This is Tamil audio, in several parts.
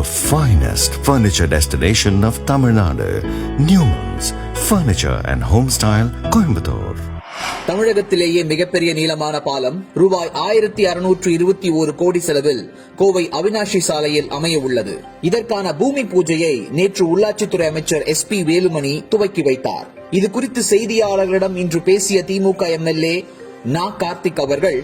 the finest furniture destination of Tamil Nadu, Newman's Furniture and Homestyle, Coimbatore. தமிழகத்திலேயே மிகப்பெரிய நீளமான பாலம் ரூபாய் 1621 கோடி செலவில் கோவை அவினாஷி சாலையில் அமைய உள்ளது. இதற்கான பூமி பூஜையை நேற்று உள்ளாட்சித்துறை அமைச்சர் SP வேலுமணி துவக்கி வைத்தார். இது குறித்து செய்தியாளர்களிடம் இன்று பேசிய திமுக MLA கார்த்திக் அவர்கள்,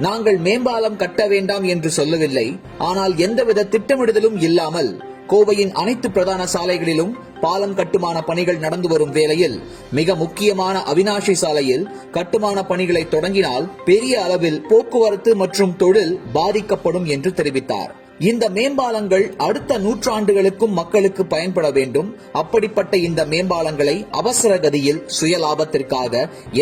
நாங்கள் மேம்பாலம் கட்ட வேண்டாம் என்று சொல்லவில்லை, ஆனால் எந்தவித திட்டமிடுதலும் இல்லாமல் கோவையின் அனைத்து பிரதான சாலைகளிலும் பாலம் கட்டுமான பணிகள் நடந்து வரும் வேளையில் மிக முக்கியமான அவினாஷி சாலையில் கட்டுமான பணிகளை தொடங்கினால் பெரிய அளவில் போக்குவரத்து மற்றும் தொழில் பாதிக்கப்படும் என்று தெரிவித்தார். இந்த மேம்பாலங்கள் அடுத்த நூற்றாண்டுகளுக்கும் மக்களுக்கு பயன்பட வேண்டும். அப்படிப்பட்ட இந்த மேம்பாலங்களை அவசர கதியில் சுய லாபத்திற்காக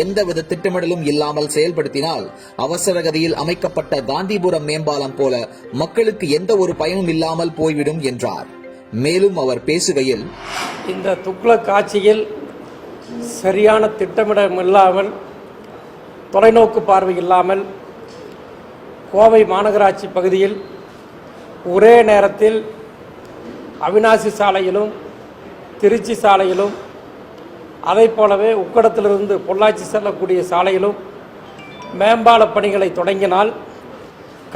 எந்தவித திட்டமிடலும் இல்லாமல் செயல்படுத்தினால் அவசர கதியில் அமைக்கப்பட்ட காந்திபுரம் மேம்பாலம் போல மக்களுக்கு எந்த ஒரு பயனும் இல்லாமல் போய்விடும் என்றார். மேலும் அவர் பேசுகையில், இந்த துக்ளக் ஆட்சியில் சரியான திட்டமிடம் இல்லாமல், தொலைநோக்கு பார்வை இல்லாமல் கோவை மாநகராட்சி பகுதியில் ஒரே நேரத்தில் அவினாசி சாலையிலும் திருச்சி சாலையிலும் அதை போலவே உக்கடத்திலிருந்து பொள்ளாச்சி செல்லக்கூடிய சாலையிலும் மேம்பால பணிகளை தொடங்கினால்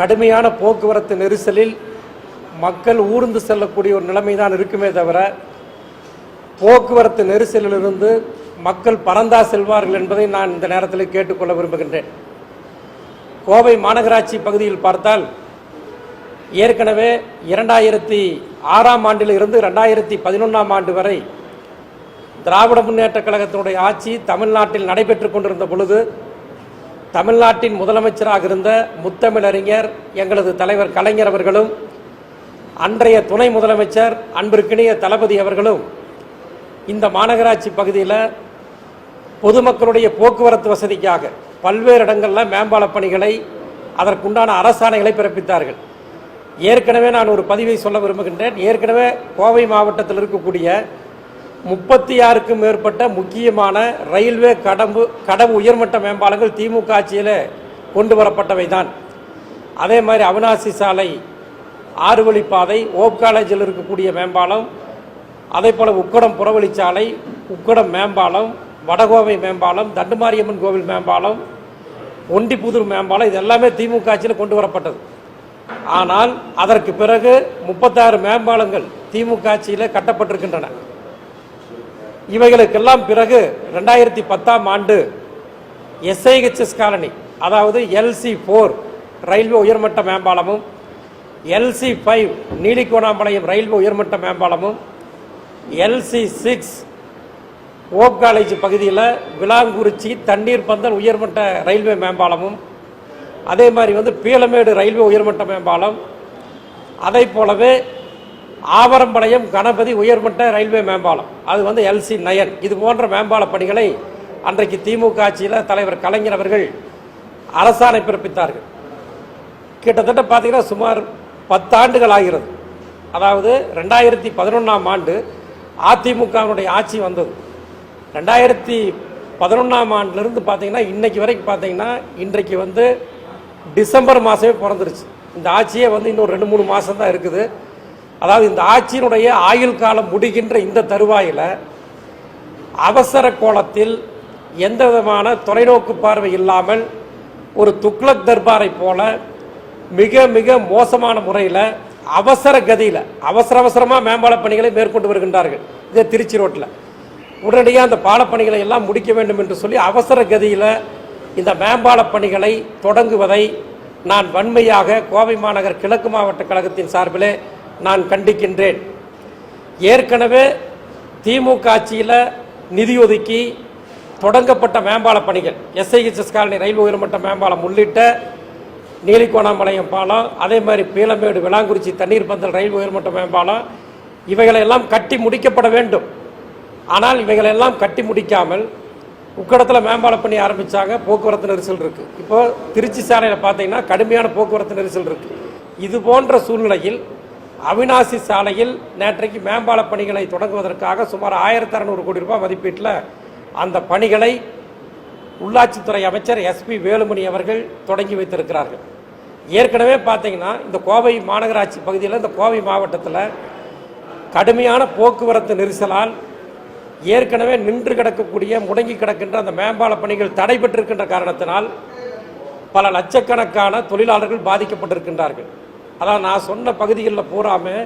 கடுமையான போக்குவரத்து நெரிசலில் மக்கள் ஊர்ந்து செல்லக்கூடிய ஒரு நிலைமைதான் இருக்குமே தவிர போக்குவரத்து நெரிசலிலிருந்து மக்கள் பறந்தா செல்வார்கள் என்பதை நான் இந்த நேரத்தில் கேட்டுக்கொள்ள விரும்புகின்றேன். கோவை மாநகராட்சி பகுதியில் பார்த்தால் ஏற்கனவே 2006ஆம் ஆண்டிலிருந்து 2011ஆம் ஆண்டு வரை திராவிட முன்னேற்ற கழகத்தினுடைய ஆட்சி தமிழ்நாட்டில் நடைபெற்றுக் கொண்டிருந்த பொழுது தமிழ்நாட்டின் முதலமைச்சராக இருந்த முத்தமிழறிஞர் எங்களது தலைவர் கலைஞர் அவர்களும் அன்றைய துணை முதலமைச்சர் அன்பிற்கினிய தளபதி அவர்களும் இந்த மாநகராட்சி பகுதியில் பொதுமக்களுடைய போக்குவரத்து வசதிக்காக பல்வேறு இடங்களில் மேம்பால பணிகளை அதற்குண்டான அரசாணைகளை பிறப்பித்தார்கள். ஏற்கனவே நான் ஒரு பதிவை சொல்ல விரும்புகின்றேன். ஏற்கனவே கோவை மாவட்டத்தில் இருக்கக்கூடிய 36க்கும் மேற்பட்ட முக்கியமான ரயில்வே கடவு உயர்மட்ட மேம்பாலங்கள் திமுக ஆட்சியில் கொண்டு வரப்பட்டவை தான். அதே மாதிரி அவினாசி சாலை 6 வழிப்பாதை, ஓப் காலேஜில் இருக்கக்கூடிய மேம்பாலம், அதே போல் உக்கடம் புறவழிச்சாலை, உக்கடம் மேம்பாலம், வடகோவை மேம்பாலம், தண்டுமாரியம்மன் கோவில் மேம்பாலம், ஒண்டிப்புதூர் மேம்பாலம், இது எல்லாமே திமுக ஆட்சியில் கொண்டு வரப்பட்டது. ஆனால் அதற்கு பிறகு 36 மேம்பாலங்கள் திமுக ஆட்சியில் கட்டப்பட்டிருக்கின்றன. இவைகளுக்கெல்லாம் பிறகு 2010ஆம் ஆண்டு SIHS காலனி, அதாவது LC4 ரயில்வே உயர்மட்ட மேம்பாலமும், LC5 நீலிகோணாம்பாளையம் ரயில்வே உயர்மட்ட மேம்பாலமும், LC6 ஓப் காலேஜ் பகுதியில் விளாங்குறிச்சி தண்ணீர் பந்தல் உயர்மட்ட ரயில்வே மேம்பாலமும், அதே மாதிரி பீளமேடு ரயில்வே உயர்மட்ட மேம்பாலம், அதை போலவே ஆவரம்பாளையம் கணபதி உயர்மட்ட ரயில்வே மேம்பாலம், அது LC9. இது போன்ற மேம்பால பணிகளை அன்றைக்கு திமுக ஆட்சியில் தலைவர் கலைஞர் அவர்கள் அரசாணை பிறப்பித்தார்கள். கிட்டத்தட்ட பார்த்தீங்கன்னா சுமார் 10 ஆண்டுகள் ஆகிறது. அதாவது 2011ஆம் ஆண்டு அதிமுகவினுடைய ஆட்சி வந்தது. 2011ஆம் ஆண்டிலிருந்து பார்த்தீங்கன்னா இன்னைக்கு வரைக்கும் பார்த்தீங்கன்னா இன்றைக்கு டிசம்பர் மாதமே பிறந்துருச்சு. இந்த ஆட்சியே இன்னொரு 2-3 மாதம் தான் இருக்குது. அதாவது இந்த ஆட்சியினுடைய ஆயுள் காலம் முடிகின்ற இந்த தருவாயில் அவசர கோலத்தில் எந்த விதமான தொலைநோக்கு பார்வை இல்லாமல் ஒரு துக்ளக் தர்பாரை போல மிக மிக மோசமான முறையில் அவசர கதியில் அவசரமாக மேம்பால பணிகளை மேற்கொண்டு வருகின்றார்கள். இதே திருச்சி ரோட்டில் உடனடியாக அந்த பாலப்பணிகளை எல்லாம் முடிக்க வேண்டும் என்று சொல்லி அவசர கதியில் இந்த மேம்பால பணிகளை தொடங்குவதை நான் வன்மையாக கோவை மாநகர் கிழக்கு மாவட்ட கழகத்தின் சார்பிலே நான் கண்டிக்கின்றேன். ஏற்கனவே திமுக ஆட்சியில் நிதி ஒதுக்கி தொடங்கப்பட்ட மேம்பால பணிகள் SIHS காலனி ரயில்வே உயர்மட்ட மேம்பாலம் உள்ளிட்ட நீலிகோணாம்பாளையம் பாலம், அதே மாதிரி பீளமேடு விளாங்குறிச்சி தண்ணீர் பந்தல் ரயில்வே உயர்மட்ட மேம்பாலம், இவைகளெல்லாம் கட்டி முடிக்கப்பட வேண்டும். ஆனால் இவைகளெல்லாம் கட்டி முடிக்காமல் உக்கடத்தில் மேம்பால பணி ஆரம்பித்தாங்க. போக்குவரத்து நெரிசல் இருக்குது. இப்போ திருச்சி சாலையில் பார்த்தீங்கன்னா கடுமையான போக்குவரத்து நெரிசல் இருக்குது. இது போன்ற சூழ்நிலையில் அவினாசி சாலையில் நேற்றைக்கு மேம்பால பணிகளை தொடங்குவதற்காக சுமார் 1600 கோடி ரூபாய் மதிப்பீட்டில் அந்த பணிகளை உள்ளாட்சித்துறை அமைச்சர் SP வேலுமணி அவர்கள் தொடங்கி வைத்திருக்கிறார்கள். ஏற்கனவே பார்த்தீங்கன்னா இந்த கோவை மாநகராட்சி பகுதியில், இந்த கோவை மாவட்டத்தில் கடுமையான போக்குவரத்து நெரிசலால் ஏற்கனவே நின்று கிடக்கக்கூடிய, முடங்கி கிடக்கின்ற அந்த மேம்பால பணிகள் தடைபெற்றிருக்கின்ற காரணத்தினால் பல லட்சக்கணக்கான தொழிலாளர்கள் பாதிக்கப்பட்டிருக்கின்றார்கள். அதான் நான் சொன்ன பகுதிகளில் பூராமே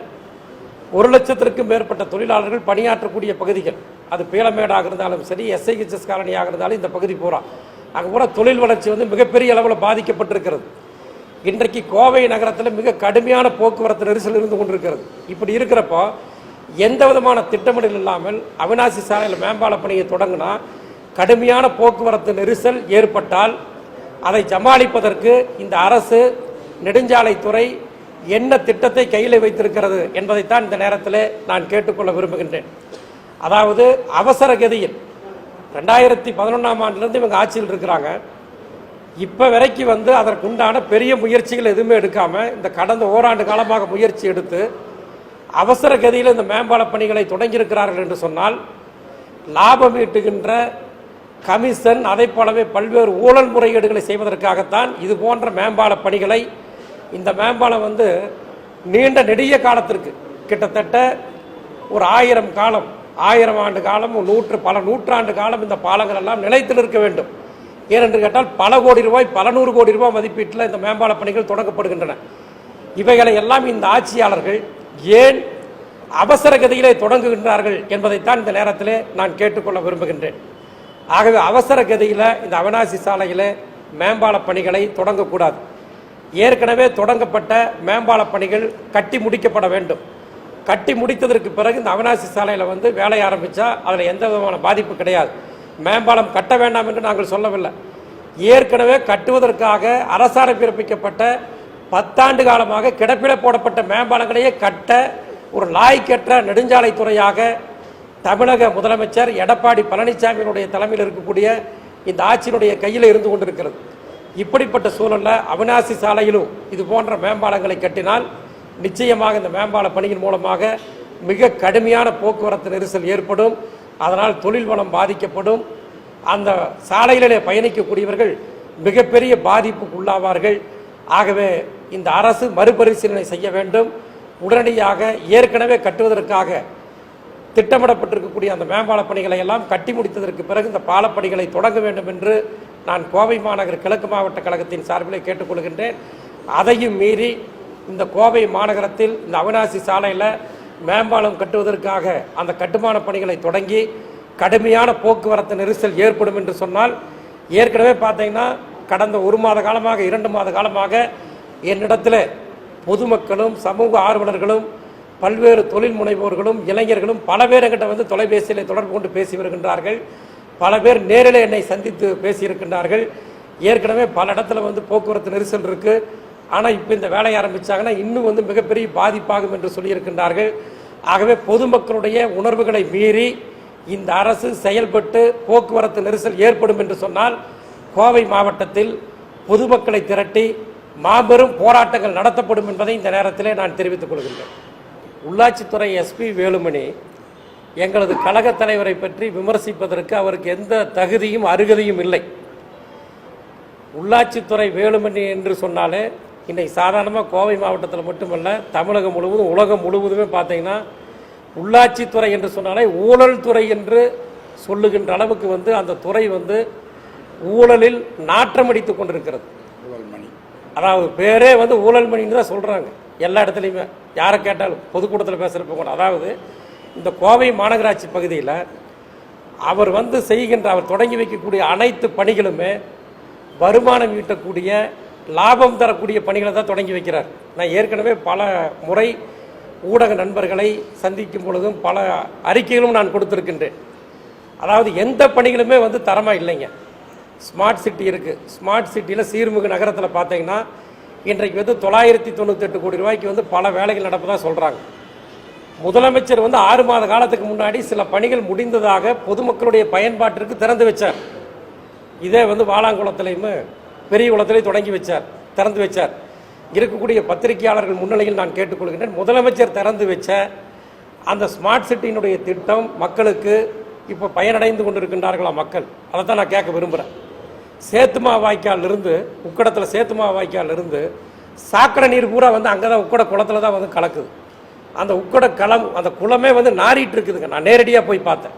1,00,000க்கும் மேற்பட்ட தொழிலாளர்கள் பணியாற்றக்கூடிய பகுதிகள். அது பீளமேடாக இருந்தாலும் சரி, SIHS காலனியாக இருந்தாலும் இந்த பகுதி பூரா அங்கே பூரா தொழில் வளர்ச்சி வந்து மிகப்பெரிய அளவில் பாதிக்கப்பட்டிருக்கிறது. இன்றைக்கு கோவை நகரத்தில் மிக கடுமையான போக்குவரத்து நெரிசல் இருந்து கொண்டிருக்கிறது. இப்படி இருக்கிறப்போ எந்த விதமான திட்டமிடல் இல்லாமல் அவிநாசி சாலையில் மேம்பால பணியை தொடங்கினா கடுமையான போக்குவரத்து நெரிசல் ஏற்பட்டால் அதை சமாளிப்பதற்கு இந்த அரசு, நெடுஞ்சாலைத்துறை என்ன திட்டத்தை கையில் வைத்திருக்கிறது என்பதைத்தான் இந்த நேரத்தில் நான் கேட்டுக்கொள்ள விரும்புகின்றேன். அதாவது அவசர கதியில் 2011ஆம் ஆண்டிலிருந்து இவங்க ஆட்சியில் இருக்கிறாங்க. இப்போ வரைக்கும் வந்து அதற்குண்டான பெரிய முயற்சிகள் எதுவுமே எடுக்காமல் இந்த கடந்த ஓராண்டு காலமாக முயற்சி எடுத்து அவசர கதியில் இந்த மேம்பால பணிகளை தொடங்கியிருக்கிறார்கள் என்று சொன்னால், லாபம் ஈட்டுகின்ற கமிஷன், அதை போலவே பல்வேறு ஊழல் முறைகேடுகளை செய்வதற்காகத்தான் இது போன்ற மேம்பால பணிகளை, இந்த மேம்பாலம் வந்து நீண்ட நெடிய காலத்திற்கு கிட்டத்தட்ட ஒரு 1000 காலம், 1000 ஆண்டு காலம், பல நூற்றாண்டு காலம் இந்த பாலங்கள் எல்லாம் நிலைத்து நிற்க வேண்டும். ஏனென்று கேட்டால் பல கோடி ரூபாய், பல 100 கோடி ரூபாய் மதிப்பீட்டில் இந்த மேம்பால பணிகள் தொடங்கப்படுகின்றன. இவைகளை எல்லாம் இந்த ஆட்சியாளர்கள் ஏன் அவசர கதியிலே தொடங்குகின்றார்கள் என்பதைத்தான் இந்த நேரத்தில் நான் கேட்டுக்கொள்ள விரும்புகின்றேன். ஆகவே அவசர கதியில் இந்த அவிநாசி சாலையில் மேம்பால பணிகளை தொடங்கக்கூடாது. ஏற்கனவே தொடங்கப்பட்ட மேம்பால பணிகள் கட்டி முடிக்கப்பட வேண்டும். கட்டி முடித்ததற்கு பிறகு இந்த அவிநாசி சாலையில் வந்து வேலை ஆரம்பித்தா அதில் எந்த விதமான பாதிப்பு கிடையாது. மேம்பாலம் கட்ட வேண்டாம் என்று நாங்கள் சொல்லவில்லை. ஏற்கனவே கட்டுவதற்காக அரசாணை பிறப்பிக்கப்பட்ட 10 ஆண்டு காலமாக கிடப்பில போடப்பட்ட மேம்பாலங்களையே கட்ட ஒரு லாய்க்கற்ற நெடுஞ்சாலைத்துறையாக தமிழக முதலமைச்சர் எடப்பாடி பழனிசாமியினுடைய தலைமையில் இருக்கக்கூடிய இந்த ஆட்சியினுடைய கையில் இருந்து கொண்டிருக்கிறது. இப்படிப்பட்ட சூழலில் அவிநாசி சாலையிலும் இது போன்ற மேம்பாலங்களை கட்டினால் நிச்சயமாக இந்த மேம்பால பணியின் மூலமாக மிக கடுமையான போக்குவரத்து நெரிசல் ஏற்படும். அதனால் தொழில் வளம் பாதிக்கப்படும். அந்த சாலைகளிலே பயணிக்கக்கூடியவர்கள் மிகப்பெரிய பாதிப்புக்கு உள்ளாவார்கள். ஆகவே இந்த அரசு மறுபரிசீலனை செய்ய வேண்டும். உடனடியாக ஏற்கனவே கட்டுவதற்காக திட்டமிடப்பட்டிருக்கக்கூடிய அந்த மேம்பால பணிகளை எல்லாம் கட்டி முடித்ததற்கு பிறகு இந்த பாலப்பணிகளை தொடங்க வேண்டும் என்று நான் கோவை மாநகர கிழக்கு மாவட்ட கழகத்தின் சார்பில் கேட்டுக்கொள்கின்றேன். அதையும் மீறி இந்த கோவை மாநகரத்தில் இந்த அவிநாசி சாலையில் மேம்பாலம் கட்டுவதற்காக அந்த கட்டுமான பணிகளை தொடங்கி கடுமையான போக்குவரத்து நெரிசல் ஏற்படும் என்று சொன்னால், ஏற்கனவே பார்த்தீங்கன்னா கடந்த 1 மாத காலமாக, 2 மாத காலமாக என்னிடத்தில் பொதுமக்களும் சமூக ஆர்வலர்களும் பல்வேறு தொழில் முனைவோர்களும் இளைஞர்களும் பல பேர் என்கிட்ட வந்து தொலைபேசியில் தொடர்பு கொண்டு பேசி வருகின்றார்கள். பல பேர் நேரில் என்னை சந்தித்து பேசியிருக்கின்றார்கள். ஏற்கனவே பல இடத்துல வந்து போக்குவரத்து நெரிசல் இருக்குது, ஆனால் இப்போ இந்த வேலையை ஆரம்பித்தாங்கன்னா இன்னும் வந்து மிகப்பெரிய பாதிப்பாகும் என்று சொல்லியிருக்கின்றார்கள். ஆகவே பொதுமக்களுடைய உணர்வுகளை மீறி இந்த அரசு செயல்பட்டு போக்குவரத்து நெரிசல் ஏற்படும் என்று சொன்னால் கோவை மாவட்டத்தில் பொதுமக்களை திரட்டி மாபெரும் போராட்டங்கள் நடத்தப்படும் என்பதை இந்த நேரத்தில் நான் தெரிவித்துக் கொள்கின்றேன். உள்ளாட்சித்துறை SP வேலுமணி எங்களது கழக தலைவரை பற்றி விமர்சிப்பதற்கு அவருக்கு எந்த தகுதியும் அருகதையும் இல்லை. உள்ளாட்சித்துறை வேலுமணி என்று சொன்னாலே இன்றைக்கு சாதாரணமாக கோவை மாவட்டத்தில் மட்டுமல்ல, தமிழகம் முழுவதும், உலகம் முழுவதுமே பார்த்தீங்கன்னா உள்ளாட்சித்துறை என்று சொன்னாலே ஊழல் துறை என்று சொல்லுகின்ற அளவுக்கு வந்து அந்த துறை வந்து ஊழலில் நாற்றமடித்து கொண்டிருக்கிறது. அதாவது பேரே வந்து ஊழல் மணின்னு தான் சொல்கிறாங்க எல்லா இடத்துலையுமே. யாரை கேட்டாலும் பொதுக்கூட்டத்தில் பேசுகிறப்ப கூட, அதாவது இந்த கோவை மாநகராட்சி பகுதியில் அவர் வந்து செய்கின்ற, அவர் தொடங்கி வைக்கக்கூடிய அனைத்து பணிகளுமே வருமானம் ஈட்டக்கூடிய, லாபம் தரக்கூடிய பணிகளை தான் தொடங்கி வைக்கிறார். நான் ஏற்கனவே பல முறை ஊடக நண்பர்களை சந்திக்கும் பொழுதும் பல அறிக்கைகளும் நான் கொடுத்துருக்கின்றேன். அதாவது எந்த பணிகளுமே வந்து தரமாக இல்லைங்க. ஸ்மார்ட் சிட்டி இருக்குது. ஸ்மார்ட் சிட்டியில் சீர்மிகு நகரத்தில் பார்த்தீங்கன்னா இன்றைக்கு வந்து 998 கோடி ரூபாய்க்கு வந்து பல வேலைகள் நடப்பதாக சொல்கிறாங்க. முதலமைச்சர் வந்து 6 மாத காலத்துக்கு முன்னாடி சில பணிகள் முடிந்ததாக பொதுமக்களுடைய பயன்பாட்டிற்கு திறந்து வச்சார். இதே வந்து வாலாங்குளத்திலையும் பெரிய குளத்திலையும் தொடங்கி வச்சார், திறந்து வச்சார். இருக்கக்கூடிய பத்திரிகையாளர்கள் முன்னிலையில் நான் கேட்டுக்கொள்கின்றேன், முதலமைச்சர் திறந்து வச்ச அந்த ஸ்மார்ட் சிட்டியினுடைய திட்டம் மக்களுக்கு இப்போ பயனடைந்து கொண்டிருக்கின்றார்களா மக்கள்? அதை தான் நான் கேட்க விரும்புகிறேன். சேத்துமா வாய்க்காலிருந்து, உக்கடத்தில் சேத்துமா வாய்க்காலிருந்து சாக்கடை நீர் பூரா வந்து அங்கே தான் உக்கட குளத்தில் தான் வந்து கலக்குது. அந்த உக்கட அந்த குளமே வந்து நாறிட்டு இருக்குதுங்க. நான் நேரடியாக போய் பார்த்தேன்.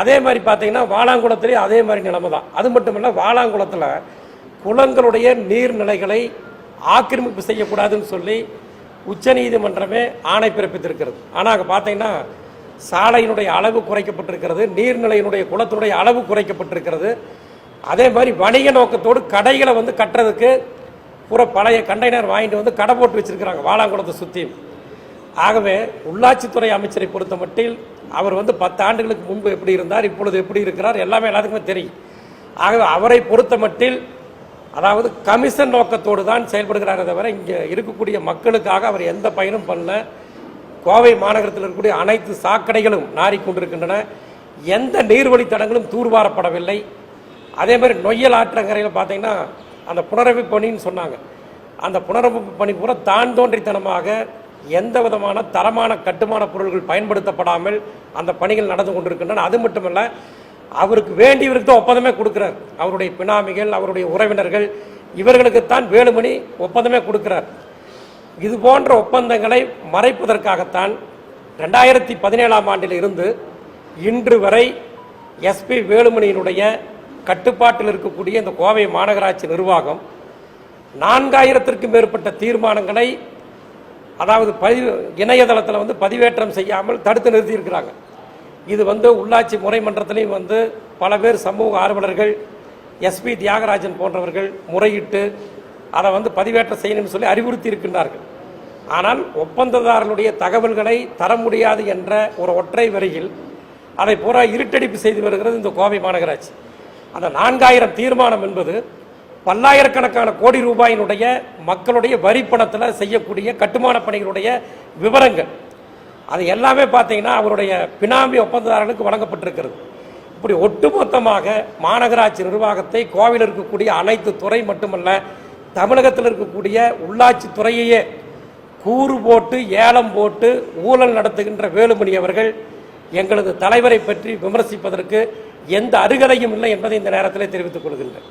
அதே மாதிரி பார்த்தீங்கன்னா வாலாங்குளத்துலேயும் அதே மாதிரி நிலைமை தான். அது மட்டும் இல்லை, வாலாங்குளத்தில் குளங்களுடைய நீர்நிலைகளை ஆக்கிரமிப்பு செய்யக்கூடாதுன்னு சொல்லி உச்சநீதிமன்றமே ஆணை பிறப்பித்திருக்கிறது. ஆனால் அங்கே பார்த்தீங்கன்னா சாலையினுடைய அளவு குறைக்கப்பட்டிருக்கிறது, நீர்நிலையினுடைய குளத்தினுடைய அளவு குறைக்கப்பட்டிருக்கிறது. அதே மாதிரி வணிக நோக்கத்தோடு கடைகளை வந்து கட்டுறதுக்கு பூரா பழைய கண்டெய்னர் வாங்கிட்டு வந்து கடை போட்டு வச்சிருக்கிறாங்க வாலாங்குளத்தை சுற்றி. ஆகவே உள்ளாட்சித்துறை அமைச்சரை பொறுத்த மட்டில் அவர் வந்து 10 ஆண்டுகளுக்கு முன்பு எப்படி இருந்தார், இப்பொழுது எப்படி இருக்கிறார், எல்லாமே எல்லாத்துக்குமே தெரியும். ஆகவே அவரை பொறுத்த மட்டில் அதாவது கமிஷன் நோக்கத்தோடு தான் செயல்படுகிறாரே தவிர இங்கே இருக்கக்கூடிய மக்களுக்காக அவர் எந்த பயனும் பண்ணல. கோவை மாநகரத்தில் இருக்கக்கூடிய அனைத்து சாக்கடைகளும் நாறிக்கொண்டிருக்கின்றன. எந்த நீர்வழித்தடங்களும் தூர்வாரப்படவில்லை. அதே மாதிரி நொய்யல் ஆற்றங்கரையில் பார்த்தீங்கன்னா அந்த புனரமைப்பு பணின்னு சொன்னாங்க. அந்த புனரமைப்பு பணி பூரா தான் தோன்றித்தனமாக எந்த விதமான தரமான கட்டுமான பொருட்கள் பயன்படுத்தப்படாமல் அந்த பணிகள் நடந்து கொண்டிருக்கின்றன. அது மட்டுமல்ல, அவருக்கு வேண்டியவருக்கு தான் ஒப்பந்தமே கொடுக்கிறார். அவருடைய பினாமிகள், அவருடைய உறவினர்கள், இவர்களுக்குத்தான் வேலுமணி ஒப்பந்தமே கொடுக்கிறார். இது போன்ற ஒப்பந்தங்களை மறைப்பதற்காகத்தான் 2017ஆம் ஆண்டில் இருந்து இன்று வரை எஸ்பி வேலுமணியினுடைய கட்டுப்பாட்டில் இருக்கக்கூடிய இந்த கோவை மாநகராட்சி நிர்வாகம் 4000த்திற்கும் மேற்பட்ட தீர்மானங்களை அதாவது இணையதளத்தில் வந்து பதிவேற்றம் செய்யாமல் தடுத்து நிறுத்தியிருக்கிறாங்க. இது வந்து உள்ளாட்சி முறை மன்றத்திலையும் வந்து பல பேர் சமூக ஆர்வலர்கள், எஸ்பி தியாகராஜன் போன்றவர்கள் முறையிட்டு அதை வந்து பதிவேற்றம் செய்யணும்னு சொல்லி அறிவுறுத்தி இருக்கின்றார்கள். ஆனால் ஒப்பந்ததாரர்களுடைய தகவல்களை தர முடியாது என்ற ஒரு ஒற்றை வரியில் அதை பூரா இருட்டடிப்பு செய்து வருகிறது இந்த கோவை மாநகராட்சி. அந்த 4000 தீர்மானம் என்பது பல்லாயிரக்கணக்கான கோடி ரூபாயினுடைய மக்களுடைய வரி பணத்தில் செய்யக்கூடிய கட்டுமான பணிகளுடைய விவரங்கள். அது எல்லாமே பார்த்தீங்கன்னா அவருடைய பினாமி ஒப்பந்ததாரர்களுக்கு வழங்கப்பட்டிருக்கிறது. இப்படி ஒட்டுமொத்தமாக மாநகராட்சி நிர்வாகத்தை கோவையில் இருக்கக்கூடிய அனைத்து துறை மட்டுமல்ல, தமிழகத்தில் இருக்கக்கூடிய உள்ளாட்சி துறையையே கூறு போட்டு ஏலம் போட்டு ஊழல் நடத்துகின்ற வேலுமணி அவர்கள் எங்களது தலைவரை பற்றி விமர்சிப்பதற்கு எந்த அருகதையும் இல்லை என்பதை இந்த நேரத்தில் தெரிவித்துக் கொள்கின்றேன்.